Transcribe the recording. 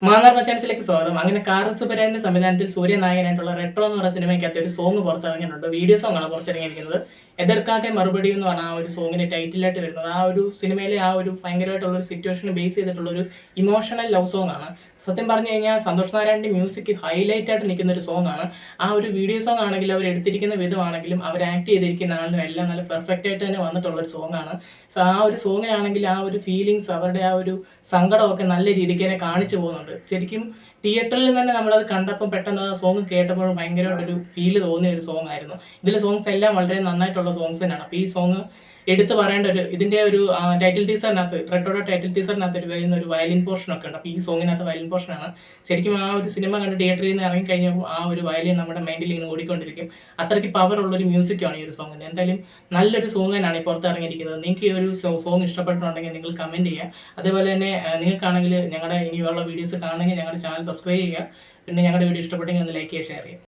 മാന്നാർ മച്ചാൻസിലേക്ക് സ്വാഗതം. അങ്ങനെ കാർത്തിക് സുബ്ബരായന്റെ സംവിധാനത്തിൽ സൂര്യനായകനായിട്ടുള്ള റെട്രോ എന്ന് പറയുന്ന സിനിമയ്ക്കകത്ത് ഒരു സോങ് പുറത്തിറങ്ങിയിട്ടുണ്ട്. വീഡിയോ സോങ് ആണ് പുറത്തിറങ്ങിയിരിക്കുന്നത്. എതിർക്കാതെ മറുപടി എന്ന് പറഞ്ഞ ആ ഒരു സോങ്ങിന്റെ ടൈറ്റിലായിട്ട് വരുന്നത് ആ ഒരു സിനിമയിലെ ആ ഒരു ഭയങ്കരമായിട്ടുള്ള ഒരു സിറ്റുവേഷനെ ബേസ് ചെയ്തിട്ടുള്ള ഒരു ഇമോഷണൽ ലവ് സോങ് ആണ്. സത്യം പറഞ്ഞു കഴിഞ്ഞാൽ സന്തോഷ് നാരായണന്റെ മ്യൂസിക് ഹൈലൈറ്റ് ആയിട്ട് നിൽക്കുന്ന ഒരു സോങ് ആണ്. ആ ഒരു വീഡിയോ സോങ് ആണെങ്കിലും അവർ എടുത്തിരിക്കുന്ന വിധമാണെങ്കിലും അവർ ആക്ട് ചെയ്തിരിക്കുന്ന ആളിനും എല്ലാം നല്ല പെർഫെക്റ്റ് ആയിട്ട് തന്നെ വന്നിട്ടുള്ള ഒരു സോങ് ആണ്. ആ ഒരു സോങ്ങിനാണെങ്കിൽ ആ ഒരു ഫീലിങ്സ് അവരുടെ ആ ഒരു സങ്കടമൊക്കെ നല്ല രീതിക്ക് തന്നെ കാണിച്ചു പോകുന്നുണ്ട്. ശരിക്കും തിയേറ്ററിൽ തന്നെ നമ്മളത് കണ്ടപ്പോൾ പെട്ടെന്ന് ആ സോങ് കേട്ടപ്പോൾ ഭയങ്കരമായിട്ടൊരു ഫീല് തോന്നിയ ഒരു സോങ് ആയിരുന്നു. ഇതിലെ സോങ്സ് എല്ലാം വളരെ നന്നായിട്ടുള്ള സോങ്സ് തന്നെയാണ്. അപ്പോൾ ഈ സോങ് എടുത്തു പറയേണ്ട ഇതിന്റെ ഒരു ടൈറ്റിൽ ടീസറിനകത്ത് റെട്ടോയുടെ ടൈറ്റിൽ ടീസറിനകത്ത് വരുന്ന ഒരു വയലിൻ പോർഷൻ ഒക്കെ ഉണ്ട്. അപ്പോൾ ഈ സോങ്ങിനകത്ത് വയലിൻ പോർഷനാണ്. ശരിക്കും ആ ഒരു സിനിമ കണ്ട് തിയേറ്ററിൽ നിന്ന് ഇറങ്ങിക്കഴിഞ്ഞപ്പോൾ ആ ഒരു വയലിൻ നമ്മുടെ മൈൻഡിൽ ഇങ്ങനെ ഓടിക്കൊണ്ടിരിക്കും. അത്രയ്ക്ക് പവർ ഉള്ളൊരു മ്യൂസിക്കാണ് ഈ ഒരു സോങ്ങിന്. എന്തായാലും നല്ലൊരു സോങ് തന്നെയാണ് ഈ പുറത്തിറങ്ങിയിരിക്കുന്നത്. നിങ്ങൾക്ക് ഈ ഒരു സോങ് ഇഷ്ടപ്പെട്ടിട്ടുണ്ടെങ്കിൽ നിങ്ങൾ കമൻറ്റ് ചെയ്യുക. അതേപോലെ തന്നെ നിങ്ങൾക്കാണെങ്കിൽ ഞങ്ങളുടെ ഇനിയുള്ള വീഡിയോസ് കാണണമെങ്കിൽ ഞങ്ങളുടെ ചാനൽ സബ്സ്ക്രൈബ് ചെയ്യുക. പിന്നെ ഞങ്ങളുടെ വീഡിയോ ഇഷ്ടപ്പെട്ടെങ്കിൽ ഒന്ന് ലൈക്ക് ചെയ്യുക, ഷെയർ ചെയ്യുക.